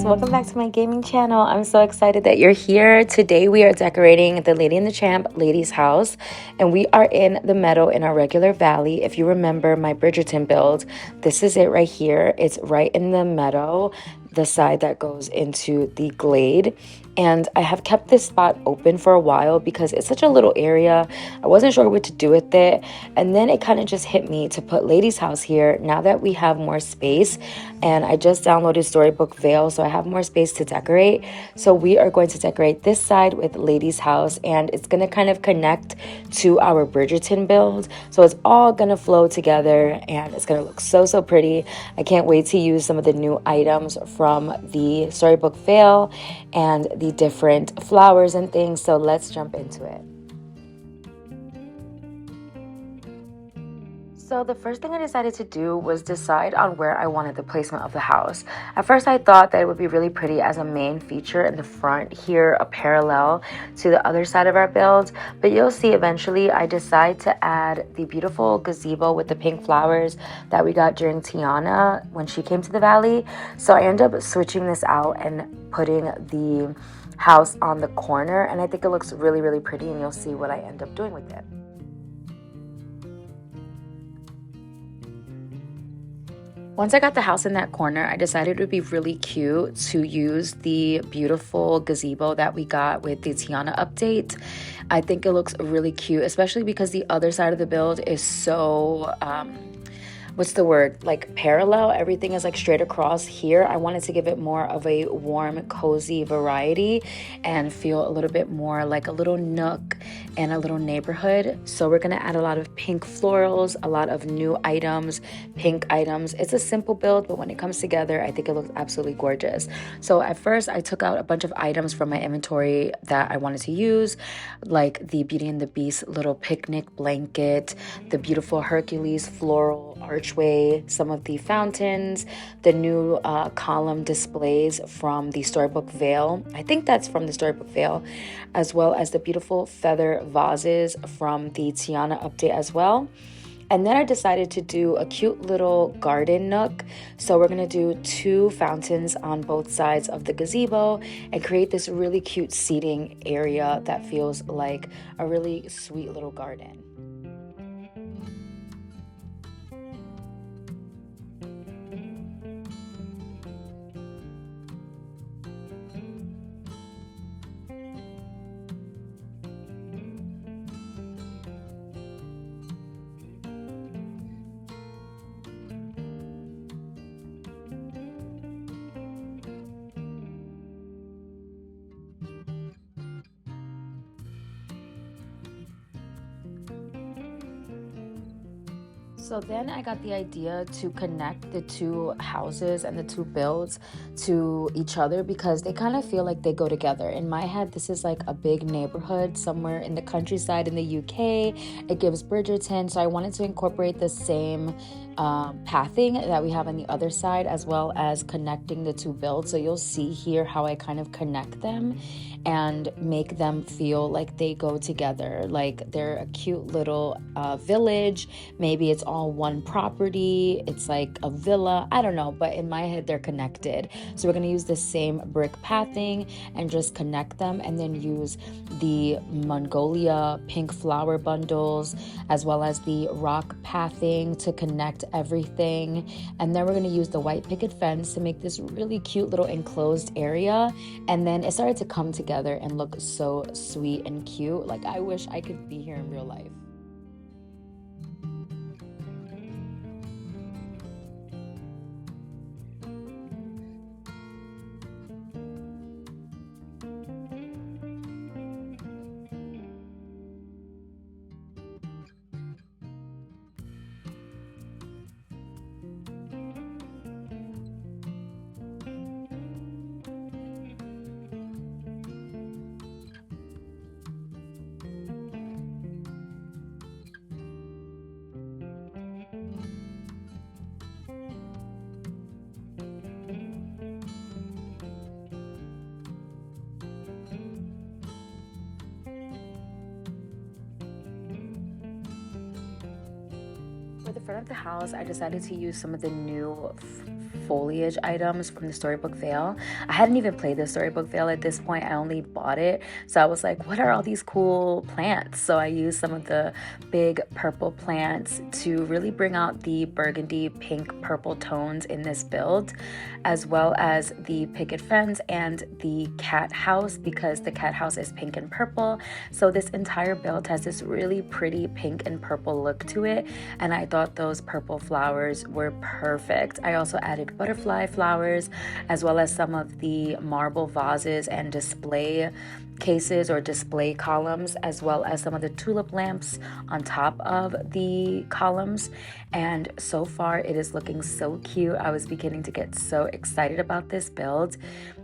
welcome back to my gaming channel. I'm so excited that you're here. Today we are decorating the Lady and the Champ lady's house, and we are in the meadow in our regular valley. If you remember my Bridgerton build, this is it right here. It's right in the meadow, the side that goes into the glade. And I have kept this spot open for a while because it's such a little area. I wasn't sure what to do with it. And then it kind of just hit me to put Lady's house here now that we have more space. And I just downloaded Storybook Veil, so I have more space to decorate. So we are going to decorate this side with Lady's house, and it's going to kind of connect to our Bridgerton build. So it's all going to flow together, and it's going to look so, so pretty. I can't wait to use some of the new items from the Storybook Veil and the different flowers and things. So let's jump into it. So the first thing I decided to do was decide on where I wanted the placement of the house. At first I thought that it would be really pretty as a main feature in the front here, a parallel to the other side of our build, but you'll see eventually I decide to add the beautiful gazebo with the pink flowers that we got during Tiana when she came to the valley. So I end up switching this out and putting the house on the corner, and I think it looks really, really pretty, and you'll see what I end up doing with it. Once I got the house in that corner, I decided it would be really cute to use the beautiful gazebo that we got with the Tiana update. I think it looks really cute, especially because the other side of the build is so what's the word, like parallel. Everything is like straight across. Here I wanted to give it more of a warm, cozy variety and feel a little bit more like a little nook and a little neighborhood. So we're gonna add a lot of pink florals, a lot of new items, pink items. It's a simple build, but when it comes together, I think it looks absolutely gorgeous. So at first I took out a bunch of items from my inventory that I wanted to use, like the Beauty and the Beast little picnic blanket, the beautiful Hercules floral archway, some of the fountains, the new column displays from the Storybook Veil. I think that's from the Storybook Veil, as well as the beautiful feather vases from the Tiana update as well. And then I decided to do a cute little garden nook. So we're gonna do 2 fountains on both sides of the gazebo and create this really cute seating area that feels like a really sweet little garden. So then I got the idea to connect the 2 houses and the 2 builds to each other because they kind of feel like they go together. In my head, this is like a big neighborhood somewhere in the countryside in the UK. It gives Bridgerton, so I wanted to incorporate the same pathing that we have on the other side, as well as connecting the 2 builds. So you'll see here how I kind of connect them and make them feel like they go together, like they're a cute little village. Maybe it's all one property, it's like a villa, I don't know, but in my head they're connected. So we're going to use the same brick pathing and just connect them, and then use the Mongolia pink flower bundles as well as the rock pathing to connect everything. And then we're going to use the white picket fence to make this really cute little enclosed area. And then it started to come together and look so sweet and cute. Like, I wish I could be here in real life. For the front of the house, I decided to use some of the new foliage items from the Storybook Vale. I hadn't even played the Storybook Vale at this point. I only bought it. So I was like, what are all these cool plants? So I used some of the big purple plants to really bring out the burgundy, pink, purple tones in this build, as well as the picket fence and the cat house, because the cat house is pink and purple. So this entire build has this really pretty pink and purple look to it, and I thought those purple flowers were perfect. I also added butterfly flowers, as well as some of the marble vases and display cases or display columns, as well as some of the tulip lamps on top of the columns. And so far it is looking so cute. I was beginning to get so excited about this build.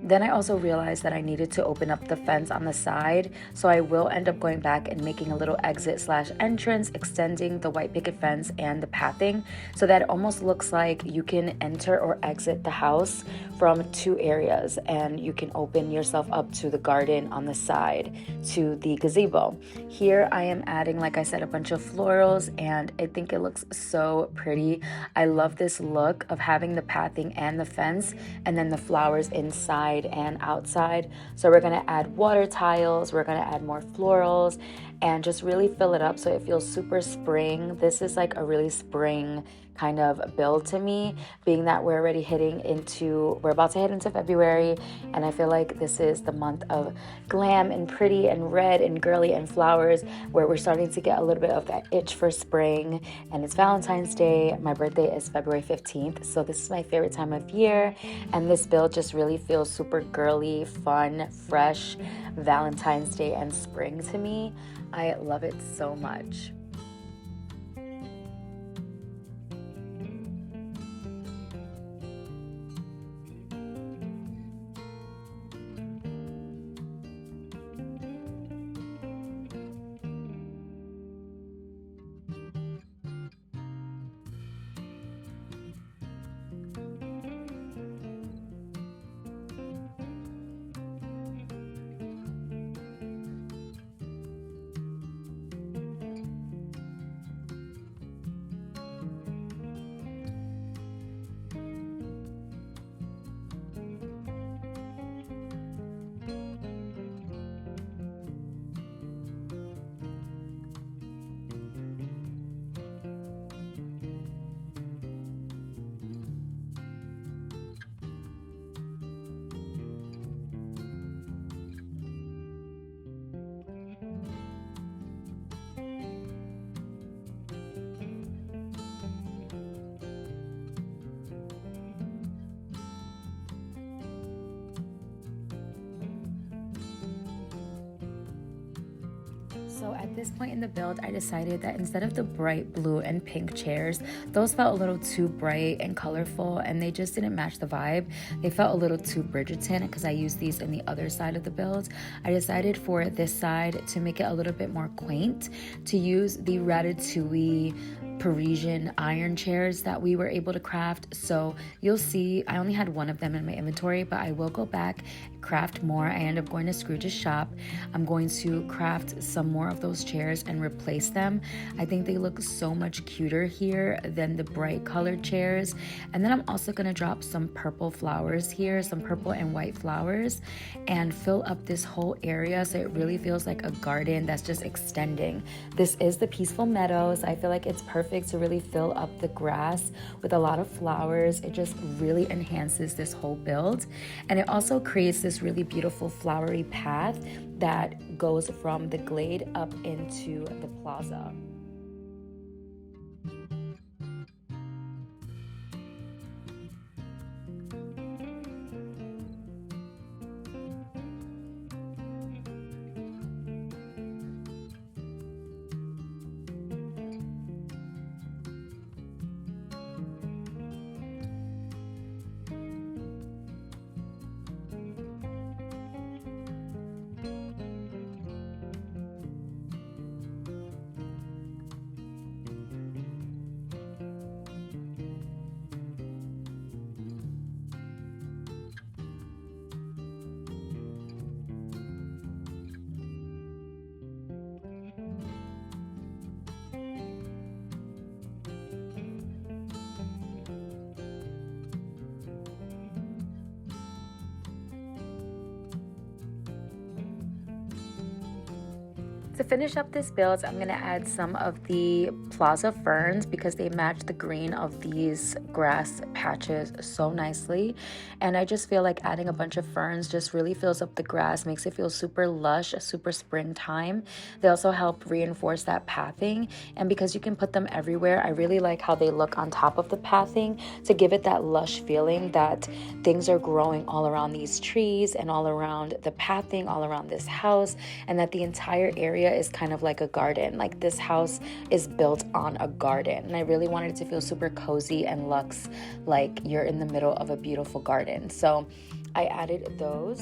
Then I also realized that I needed to open up the fence on the side, so I will end up going back and making a little exit / entrance, extending the white picket fence and the pathing so that it almost looks like you can enter or exit the house from two areas, and you can open yourself up to the garden on the side, to the gazebo. Here I am adding, like I said, a bunch of florals, and I think it looks so pretty. I love this look of having the pathing and the fence, and then the flowers inside and outside. So we're gonna add water tiles, we're gonna add more florals, and just really fill it up so it feels super spring. This is like a really spring kind of build to me, being that we're about to head into February, and I feel like this is the month of glam and pretty and red and girly and flowers, where we're starting to get a little bit of that itch for spring. And it's Valentine's Day. My birthday is February 15th, so this is my favorite time of year, and this build just really feels super girly, fun, fresh, Valentine's Day and spring to me. I love it so much. So at this point in the build, I decided that instead of the bright blue and pink chairs, those felt a little too bright and colorful, and they just didn't match the vibe. They felt a little too Bridgerton because I used these in the other side of the build. I decided for this side to make it a little bit more quaint, to use the Ratatouille Parisian iron chairs that we were able to craft. So you'll see I only had one of them in my inventory, but I will go back and craft more. I end up going to Scrooge's shop. I'm going to craft some more of those chairs and replace them. I think they look so much cuter here than the bright colored chairs. And then I'm also going to drop some purple flowers here, some purple and white flowers, and fill up this whole area so it really feels like a garden that's just extending. This is the Peaceful Meadows. I feel like it's perfect to really fill up the grass with a lot of flowers. It just really enhances this whole build, and it also creates this really beautiful flowery path that goes from the glade up into the plaza. To finish up this build, I'm going to add some of the Plaza ferns because they match the green of these grass patches so nicely. And I just feel like adding a bunch of ferns just really fills up the grass, makes it feel super lush, super springtime. They also help reinforce that pathing. And because you can put them everywhere, I really like how they look on top of the pathing to give it that lush feeling that things are growing all around these trees and all around the pathing, all around this house, and that the entire area is kind of like a garden. Like this house is built on a garden, and I really wanted it to feel super cozy and luxe, like you're in the middle of a beautiful garden. So I added those.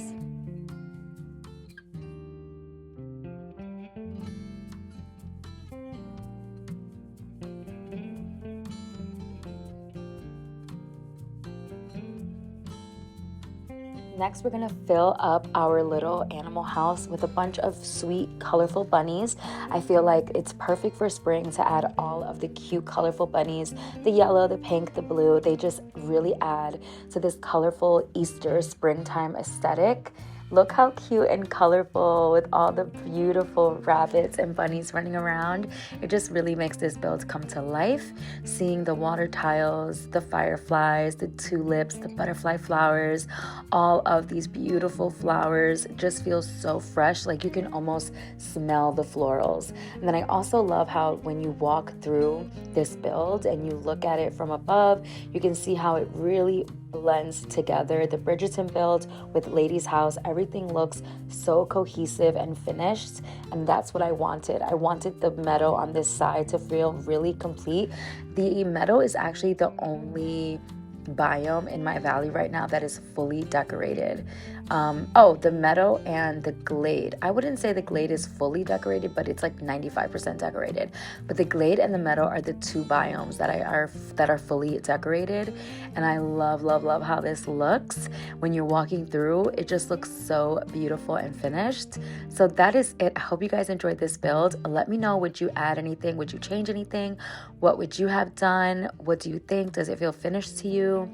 Next, we're gonna fill up our little animal house with a bunch of sweet, colorful bunnies. I feel like it's perfect for spring to add all of the cute, colorful bunnies. The yellow, the pink, the blue, they just really add to this colorful Easter springtime aesthetic. Look how cute and colorful with all the beautiful rabbits and bunnies running around. It just really makes this build come to life. Seeing the water tiles, the fireflies, the tulips, the butterfly flowers, all of these beautiful flowers just feels so fresh, like you can almost smell the florals. And then I also love how when you walk through this build and you look at it from above, you can see how it really blends together. The Bridgerton build with Lady's house, everything looks so cohesive and finished, and that's what I wanted. I wanted the meadow on this side to feel really complete. The meadow is actually the only biome in my valley right now that is fully decorated. The meadow and the glade. I wouldn't say the glade is fully decorated, but it's like 95% decorated. But the glade and the meadow are the two biomes that are fully decorated, and I love how this looks when you're walking through. It just looks so beautiful and finished. So that is it. I hope you guys enjoyed this build. Let me know, would you add anything? Would you change anything? What would you have done? What do you think? Does it feel finished to you?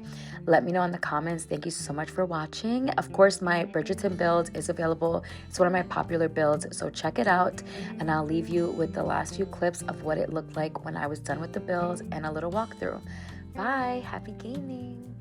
Let me know in the comments. Thank you so much for watching. Of course, my Bridgerton build is available. It's one of my popular builds, so check it out. And I'll leave you with the last few clips of what it looked like when I was done with the build and a little walkthrough. Bye. Happy gaming.